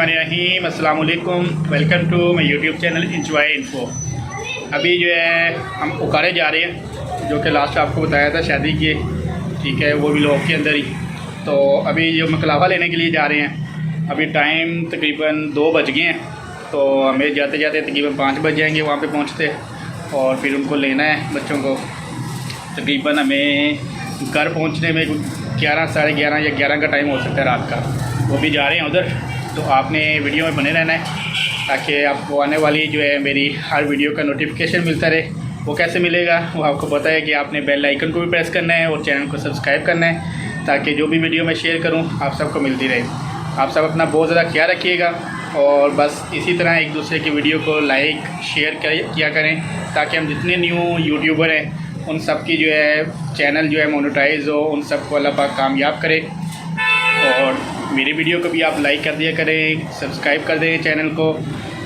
बिस्मिल्लाहिर्रहमानिर्रहीम। अस्सलाम वालेकुम। Welcome to my YouTube channel Enjoy Info. अभी जो है हम उकारे जा रहे हैं, जो कि लास्ट आपको बताया था शादी के, ठीक है, वो व्लॉग के अंदर ही। तो अभी जो मकलावा लेने के लिए जा रहे हैं, अभी टाइम तकरीबन 2 बज गए हैं। तो हमें जाते जाते तकरीबन 5 बज जाएंगे वहाँ पे पहुँचते, और फिर उनको लेना है बच्चों को। तकरीबन हमें घर पहुँचने में 11, साढ़े 11 या 11 का टाइम हो सकता है रात का। वो भी जा रहे हैं उधर, तो आपने वीडियो में बने रहना है ताकि आपको आने वाली जो है मेरी हर वीडियो का नोटिफिकेशन मिलता रहे। वो कैसे मिलेगा, वो आपको पता है कि आपने बेल आइकन को भी प्रेस करना है और चैनल को सब्सक्राइब करना है, ताकि जो भी वीडियो मैं शेयर करूं आप सबको मिलती रहे। आप सब अपना बहुत ज़्यादा ख्याल रखिएगा, और बस इसी तरह एक दूसरे की वीडियो को लाइक शेयर किया करें, ताकि हम जितने न्यू यूट्यूबर हैं उन सब की जो है चैनल जो है मोनेटाइज हो, उन सबको अल्लाह पाक कामयाब करे। और मेरी वीडियो को भी आप लाइक कर दिया करें, सब्सक्राइब कर दें चैनल को,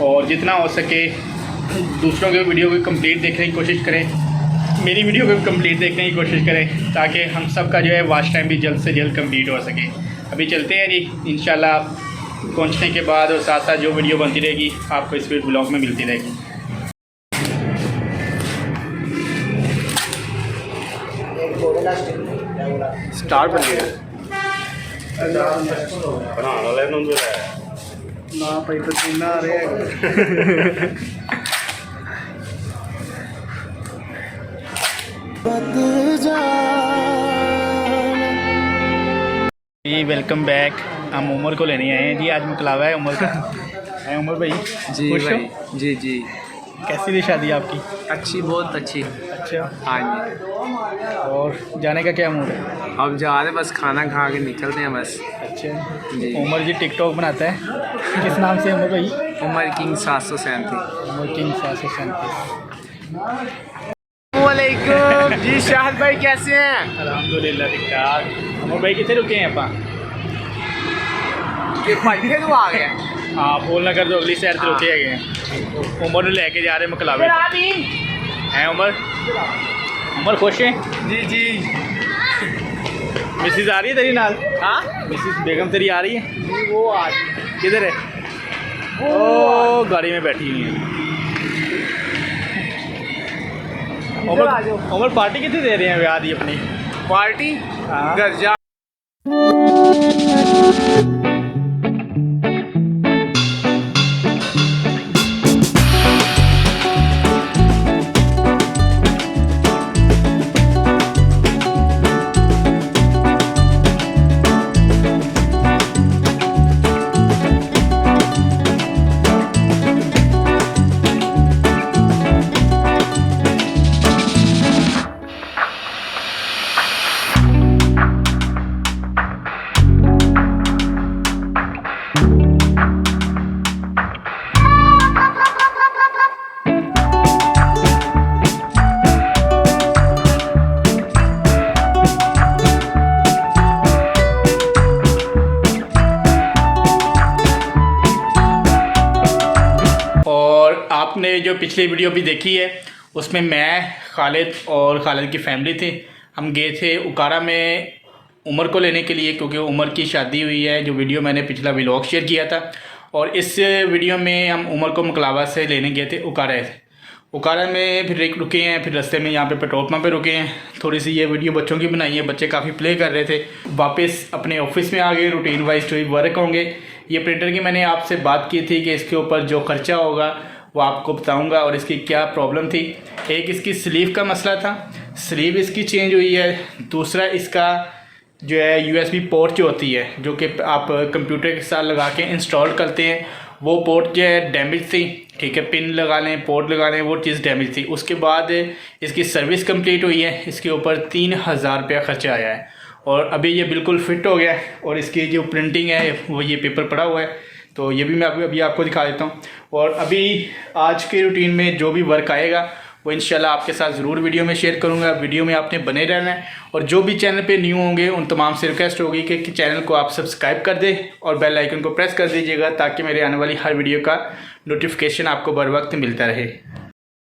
और जितना हो सके दूसरों के वीडियो को कंप्लीट देखने की कोशिश करें, मेरी वीडियो को भी कंप्लीट देखने की कोशिश करें, ताकि हम सब का जो है वॉच टाइम भी जल्द से जल्द कंप्लीट हो सके। अभी चलते हैं जी, इंशाल्लाह पहुंचने के बाद और साथ साथ जो वीडियो बनती रहेगी आपको इस ब्लॉग में मिलती रहेगी। स्टार बनेगा बनाने वाले नंदू है ना भाई, पसीना आ रहा है। जी वेलकम बैक। हम उमर को लेने आए हैं जी, आज मकलावा है उमर का। है उमर भाई? जी खुश हो? भाई, जी जी। कैसी रही शादी आपकी? अच्छी, बहुत अच्छी। अच्छा, हाँ जी। और जाने का क्या मूड है? अब जा रहे, बस खाना खा के निकलते हैं बस। अच्छा जी। उमर जी टिकटॉक बनाता है, किस नाम से उमर भाई? उमर किंग 737। उमर किंग 737। वालेकुम जी। शाहिद भाई कैसे हैं? अल्हम्दुलिल्लाह ठीक ठाक। उमर भाई कितने रुके हैं आप? कि भाई फिर वो आ गया। हाँ बोल ना कर दो, अगली साइड से रुके गए हैं। उमर ने लेके जा रहे हैं मकलावे हैं। उमर उमर खुश है? जी जी। मिसिज आ रही है तेरी नाल? हाँ, मिसिज बेगम तेरी आ रही है? वो आ गई। किधर है? ओ गाड़ी में बैठी हुई है। उमर पार्टी कितनी दे रहे हैं याद ही अपनी? पार्टी हाँ। घर जा। आपने जो पिछली वीडियो भी देखी है उसमें मैं, खालिद और खालिद की फैमिली थी। हम गए थे उकारा में उमर को लेने के लिए, क्योंकि उमर की शादी हुई है, जो वीडियो मैंने पिछला व्लॉग शेयर किया था। और इस वीडियो में हम उमर को मकलावा से लेने गए थे उकारा से। उकारा में फिर एक रुके हैं, फिर रास्ते में यहाँ पे पेट्रोल पंप पे रुके हैं। थोड़ी सी ये वीडियो बच्चों की बनाई है, बच्चे काफ़ी प्ले कर रहे थे। वापस अपने ऑफिस में आ गए, रूटीन वाइज जो वर्क होंगे। ये प्रिंटर की मैंने आपसे बात की थी कि इसके ऊपर जो खर्चा होगा वो आपको बताऊंगा, और इसकी क्या प्रॉब्लम थी। एक इसकी स्लीव का मसला था, स्लीव इसकी चेंज हुई है। दूसरा इसका जो है USB पोर्ट जो होती है, जो कि आप कंप्यूटर के साथ लगा के इंस्टॉल करते हैं, वो पोर्ट जो है डैमेज थी। ठीक है, पिन लगा लें, पोर्ट लगा लें, वो चीज़ डैमेज थी। उसके बाद इसकी सर्विस कंप्लीट हुई है, इसके ऊपर 3000 रुपया खर्चा आया है, और अभी ये बिल्कुल फिट हो गया है। और इसकी जो प्रिंटिंग है वो ये पेपर पड़ा हुआ है, तो ये भी मैं अभी आपको दिखा देता हूँ। और अभी आज के रूटीन में जो भी वर्क आएगा वो इंशाल्लाह आपके साथ ज़रूर वीडियो में शेयर करूँगा। वीडियो में आपने बने रहना है, और जो भी चैनल पे न्यू होंगे उन तमाम से रिक्वेस्ट होगी कि चैनल को आप सब्सक्राइब कर दें और बेल आइकन को प्रेस कर दीजिएगा, ताकि मेरे आने वाली हर वीडियो का नोटिफिकेशन आपको बर वक्त मिलता रहे।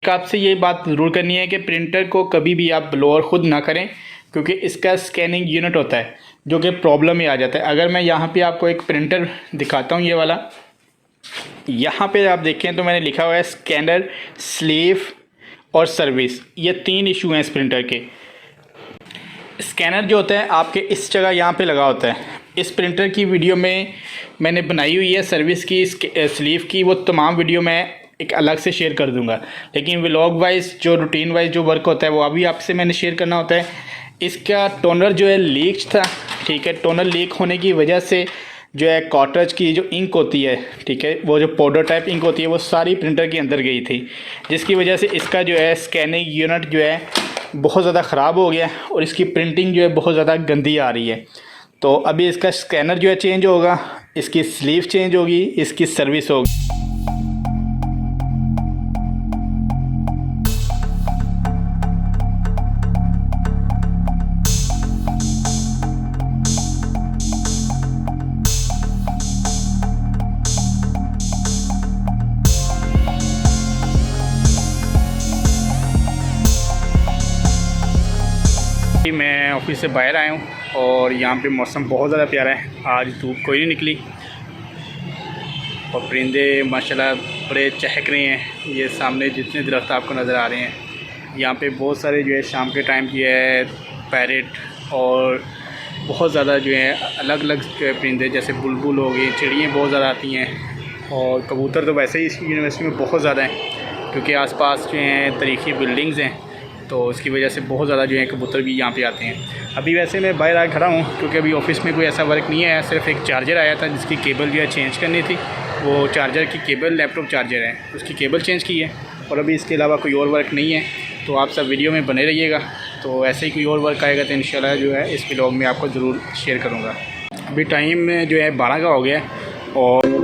आपसे ये बात ज़रूर करनी है कि प्रिंटर को कभी भी आप ब्लोअर ख़ुद ना करें, क्योंकि इसका स्कैनिंग यूनिट होता है जो कि प्रॉब्लम में आ जाता है। अगर मैं यहाँ पे आपको एक प्रिंटर दिखाता हूँ, ये वाला, यहाँ पे आप देखें तो मैंने लिखा हुआ है स्कैनर, स्लीव और सर्विस, ये 3 इशू हैं इस प्रिंटर के। स्कैनर जो होता है आपके इस जगह यहाँ पे लगा होता है। इस प्रिंटर की वीडियो में मैंने बनाई हुई है सर्विस की, स्लीव की, वो तमाम वीडियो मैं एक अलग से शेयर कर दूंगा। लेकिन व्लॉग वाइज जो रूटीन वाइज जो वर्क होता है वो अभी आपसे मैंने शेयर करना होता है। इसका टोनर जो है लीक था, ठीक है। टोनर लीक होने की वजह से जो है कार्ट्रिज की जो इंक होती है, ठीक है, वो जो पाउडर टाइप इंक होती है वो सारी प्रिंटर के अंदर गई थी, जिसकी वजह से इसका जो है स्कैनिंग यूनिट जो है बहुत ज़्यादा ख़राब हो गया और इसकी प्रिंटिंग जो है बहुत ज़्यादा गंदी आ रही है। तो अभी इसका स्कैनर जो है चेंज होगा, इसकी स्लीव चेंज होगी, इसकी सर्विस होगी। मैं ऑफिस से बाहर आया हूँ और यहाँ पे मौसम बहुत ज़्यादा प्यारा है। आज धूप कोई नहीं निकली और परिंदे माशाल्लाह बड़े चहक रहे हैं। ये सामने जितने दरख्त आपको नज़र आ रहे हैं, यहाँ पे बहुत सारे जो है शाम के टाइम जो है पैरेट और बहुत ज़्यादा जो है अलग अलग जो है परिंदे, जैसे बुलबुल हो गए, चिड़ियाँ बहुत ज़्यादा आती हैं। और कबूतर तो वैसे ही इस यूनिवर्सिटी में बहुत ज़्यादा हैं, क्योंकि आसपास जो हैं तारीखी बिल्डिंग्स हैं, तो उसकी वजह से बहुत ज़्यादा जो है कबूतर भी यहाँ पे आते हैं। अभी वैसे मैं बाहर आकर खड़ा हूँ क्योंकि अभी ऑफिस में कोई ऐसा वर्क नहीं है, सिर्फ एक चार्जर आया था जिसकी केबल जो है चेंज करनी थी। वो चार्जर की केबल लैपटॉप चार्जर है, उसकी केबल चेंज की है और अभी इसके अलावा कोई और वर्क नहीं है। तो आप सब वीडियो में बने रहिएगा, तो ऐसे ही कोई और वर्क आएगा तो इंशाल्लाह जो है इस व्लॉग में आपको ज़रूर शेयर करूँगा। अभी टाइम जो है 12 का हो गया और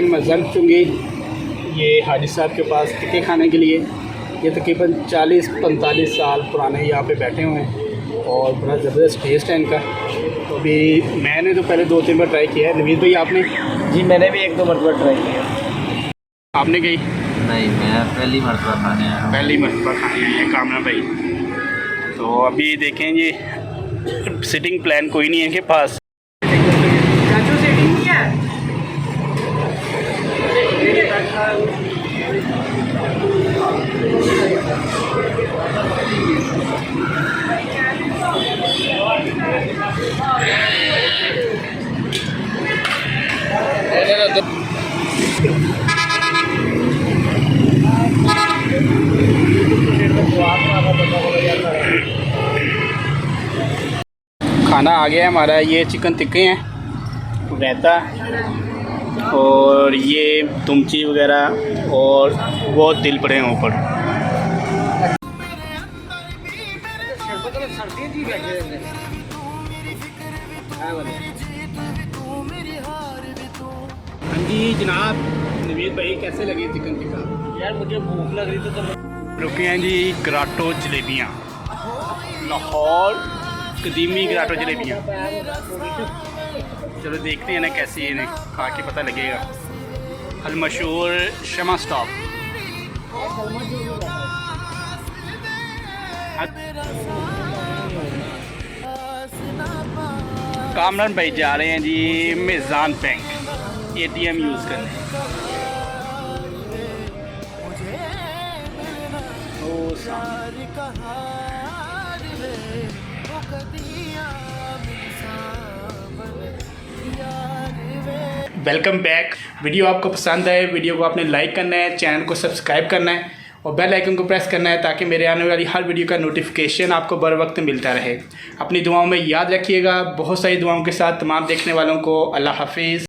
मज़न चुंगी ये हाजी साहब के पास टिक्के खाने के लिए। ये तकरीबन 40-45 साल पुराने यहाँ पे बैठे हुए हैं और बड़ा ज़बरदस्त टेस्ट है इनका। तो अभी मैंने तो पहले 2-3 बार ट्राई किया है। नवीद भाई आपने? जी मैंने भी 1-2 मरतबा ट्राई किया। आपने कही? नहीं, मैं पहली मरतबा खाने आया हूँ। पहली मरतबा खाने आए हैं कामना भाई। तो अभी देखें ये सिटिंग प्लान कोई नहीं है इनके पास। खाना आ गया हमारा। ये चिकन टिक्के हैं, रायता और ये तुमची वगैरह और बहुत दिल पड़े हैं ऊपर। हाँ जी जनाब, नवीद भाई कैसे लगे चिकन टिक्का? यार मुझे भूख लग रही थी तो रुके हैं जी गराटो जलेबियाँ, लाहौर कदीमी गराटो जलेबियाँ। चलो देखते हैं ना कैसी है, खा के पता लगेगा। अल मशहूर शमा स्टॉप। कामरान भाई जा रहे हैं जी मिज़ान बैंक ATM यूज़ करने। Welcome back. वीडियो आपको पसंद आए, वीडियो को आपने लाइक करना है, चैनल को सब्सक्राइब करना है और बेल आइकन को प्रेस करना है ताकि मेरे आने वाली हर वीडियो का नोटिफिकेशन आपको बर वक्त मिलता रहे। अपनी दुआओं में याद रखिएगा। बहुत सारी दुआओं के साथ तमाम देखने वालों को अल्लाह हाफिज़।